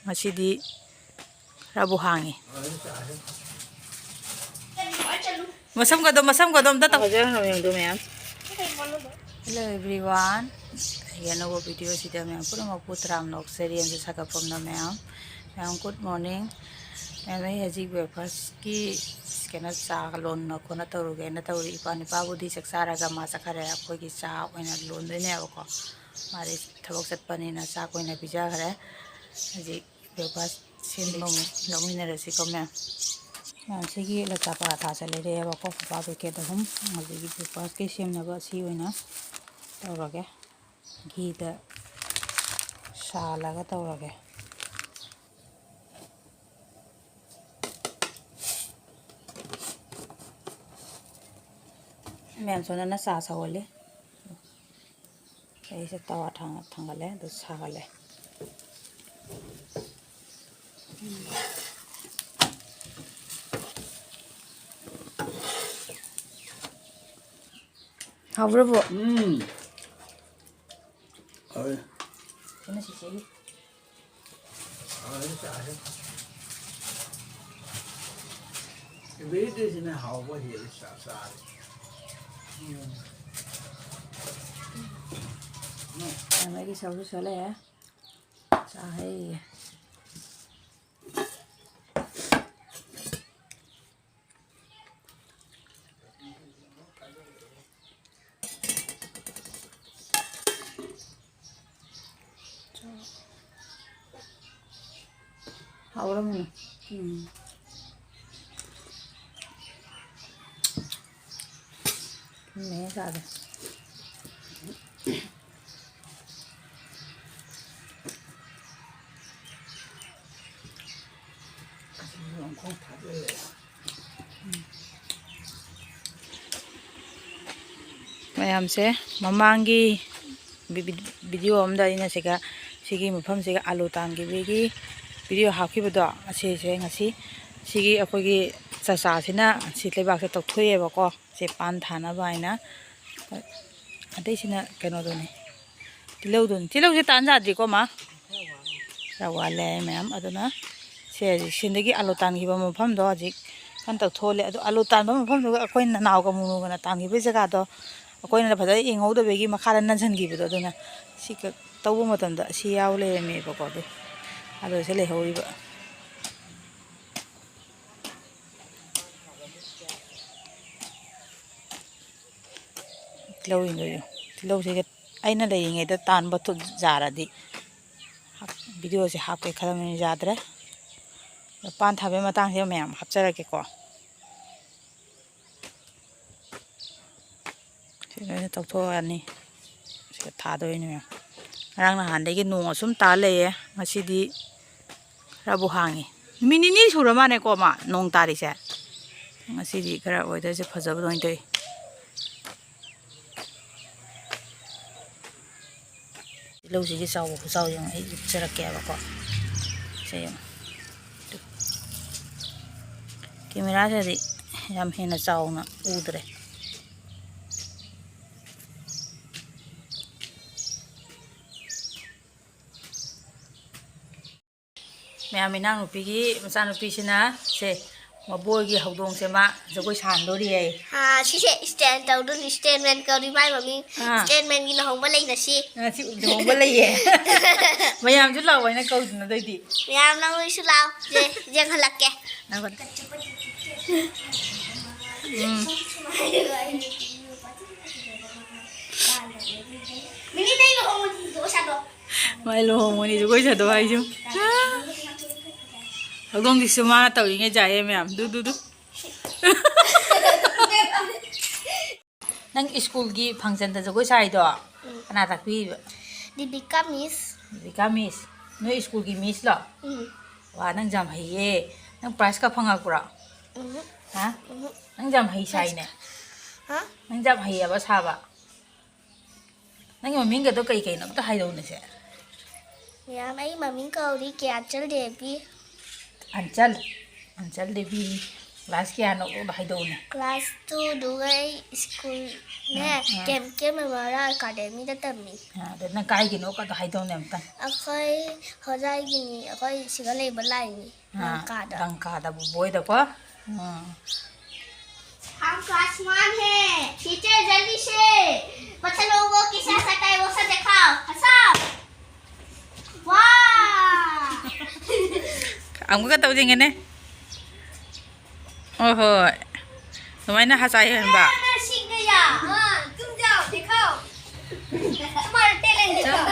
ngasi rabu hangi masam kadom da ta yang do ma'am. Hello everyone, yan ang video sida ma'am puro maputram nok serian sa sakapom na ma'am. Good morning. Ma'am ay haji breakfast ki kena sa lon na ko na tawag na tawag ipan pa budi saksara ga masakare ako ki sa ko na lon din ako mari thawak sat pani na sa ko na pija kare haji breakfast sin mong nomina resi ko ma'am. Ma'am sige la sa pa tha sa le re ako pa be ke da hum haji breakfast ke sim na ba si oina tawag ghee da sa la ga tawag ma'am so na sa wale ay sa tawa thangale do sagale habrabo Ơi. Sino si Shelly? Cái biết đi thì nó hậu có hiểu sợ sợ. Mấy cái sầu sữa lẻ sao hay hậu lắm nè. Mẹ sao rồi? Không thật đấy. mayamse mamangi video amda ina sega sigi mafam sega alu tangi begi video hakibado ase se ngasi sigi akogi chacha sina sitlebak se tokthoi eba ko se pan thana baina adai sina keno doni tilau se tanja di ko ma rawale ma'am aduna se sindagi alu tangi ba mafam do ajik kan tokthole adu alu tan ba mafam do akoi na naw ka mu na tangi be jaga do akoi na phada ingau da begi makhala nansan gi bido aduna sika tawbu matam da si yaw le me ba ko do ado se le hoi ba tilau ingo yo tilau se aina le inge da tan ba tu jara di video se hap ke khala me jadre pan thabe matang se ma'am hapchara ke ko se tokto ani se tha do ni rang na han de ge nong asum ta le ye ngasi di rabu hangi minini sura mane ko ma nong tari se ngasi di kara weather se phajab doi doi lo si sau yung ai chara ke ba ko se yung camera se di yam hina sau na udre ma'am inang nupi gi macha nupi sina se maboi gi hodong se ma jagoi san do ri ai si se stand tàu dun stand man ko ri mai mami stand man gi lahong ba lai na si si hodong ba lai ye mayam ju law wai na kau na dai di yam nang ri su lao je je halak ke na ba mini dai lahong do sa do mai lo mo ni jagoi sa do ai ju hodong di suma tau ri nge jae ma'am du nang school gi function da jagoi sai do kana tak pi di become miss Miss no school gi miss lo wa nang jam hai ye nang prize ka phanga kura ha nang jam hai sai ne ha nang jam hai ba sa ba nang yo ming ga to kai no to hai do ne se yam ai mami ko ri ke achal devi Anchal Devi Class kia nó cũng hay đâu nè. class 2 đúng ấy school nè kem mà ra academy đã tầm đi Để nó cái gì nó có hay đâu nè ta. khơi họ ra gì nhỉ khơi chỉ có lấy bật lại nhỉ cả đó Đăng cả đã bồi được quá. हम class 1 है teacher जल्दी से बच्चे लोगों के साथ आता है वो सब दिखाओ हंसाओ वाह Ông có cái tàu gì nghe nè. Ôi hồi. Tụi mày nó hả sai hơn bà. मैं सीख गया हाँ तुम जाओ दिखाओ तुम्हारा टैलेंट दिखाओ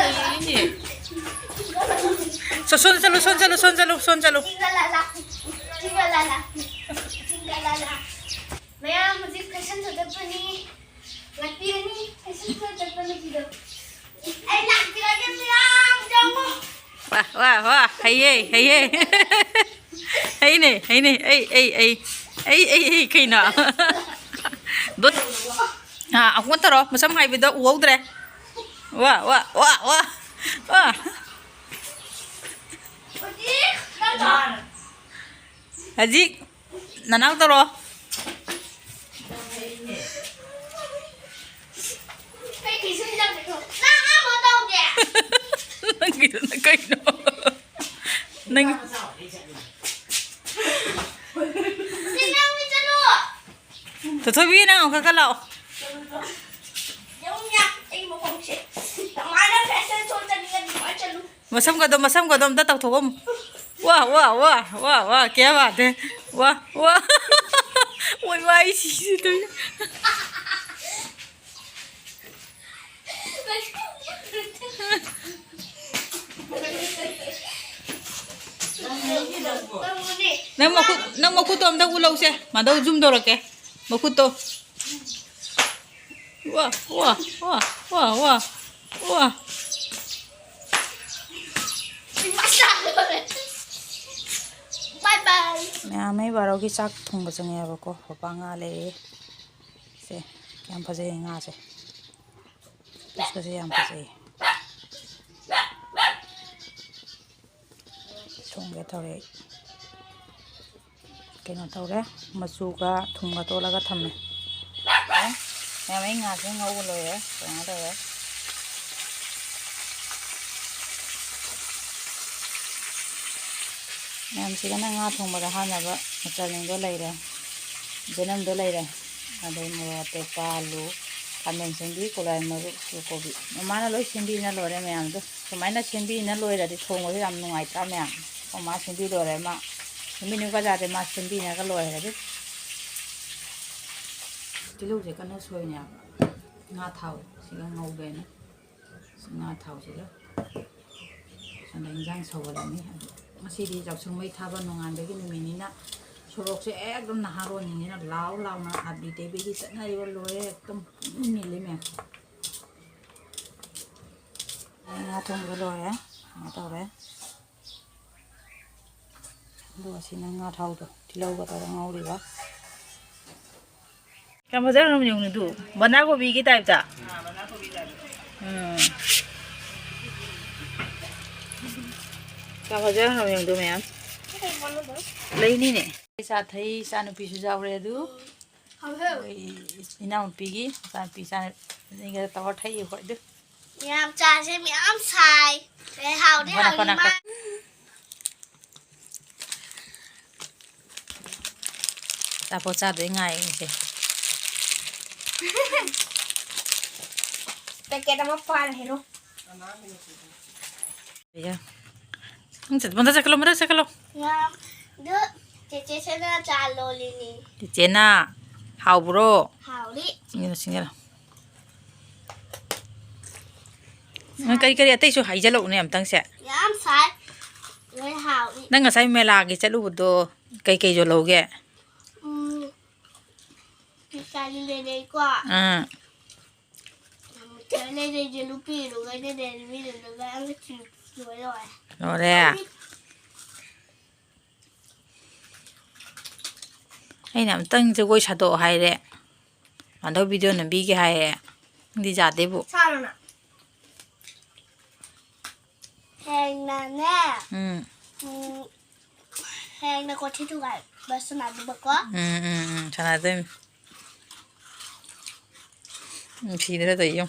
Son chalo. Tinggalala मैं मुझे फैशन होता पनि लगती नहीं फैशन होता पनि video ai लगती lagi siang jangan Wah, hay. Hay nè, ấy, khi nào. Đốt. Ông có tao rồi, mà sao hay bị đó uống rồi. Wah. Haji, nanau tao rồi. cái gì xưa đang được na mà đâu kìa Gitu na kayo no. Nang Sinang mi chalo Totoo na ako kakalaw. Yung yak ay mo kong shit Tamara fashion show ta ni nga chalo Masam ka dom datang thogom. Wah, kya baat hai. Wah. Ôi mai gì tôi. Nang makuto am daw ulaw siya. Madaw zoom daw rake. Makuto. Wah. Bye bye Mẹ mấy bà đâu cái xác thùng vào trong nhà bà cô bà nga lấy xe kem phải dây nga xe cái gì em phải dây thùng cái tàu đấy cái nó tàu đấy mà su cả thùng cả to là cái thầm này mẹ mấy nga sẽ ngâu rồi đấy cái nó đấy em chỉ có nga thùng mà hai nhà vợ một gia đình đó lấy rồi dân em đó lấy rồi ở đây mà tép alu kamen sendi kolai maru kobi mana loi sendi na lore me am do kamai na sendi na loi ra di thong oi ram nungai ta me am o ma sendi lore ma mi nu ka ja de ma sendi na ka loi ra di ti lu je ka na soi nya nga thau si ga ngau be na nga thau si ga san dang jang so ba ni masih di jau sung mai tha ba nungan be ki ni mi ni na sorok se ekdom naharon ni na law na abi te be ki sa na iwa loe ekdom ni le me na thong ga loe na taw re lo si na nga thau to ti lo ga ta ngau ri ba kam ba jang nam yung ni du bana ko bi ki type ta bana ko bi type kam ba jang nam yung du me am lấy ní nè sa thấy sa nó bị sụt rồi đó nào bị sa bị sa này cái tao thấy vậy đó Nhà trà sẽ bị ám xài để hào đi mà ta bỏ ra để ngay vậy Tại cái đó mà pha này đâu bây giờ không chết bắn ra cái lồng Nhà đứa chị sẽ ra trà lô lên đi chị na hào bro hào đi xin cái tay số hay giờ lộn này em tăng sẽ Nhà ám xài với hào đi đang ở sai mẹ là cái chất lụt đồ cây rồi lâu kìa Trà lên đây qua Trà lên đây cho lúc đi rồi cái đây bây giờ nó ăn cái chịu rồi rồi đấy à hay nằm tăng cho cô chặt đồ hay đấy mà đâu video nó bị cái hay đi giả đấy bộ sao rồi nè hàng là nè hàng na ko titu ga. Basta na ba ko? Sana din. Hindi na tayo.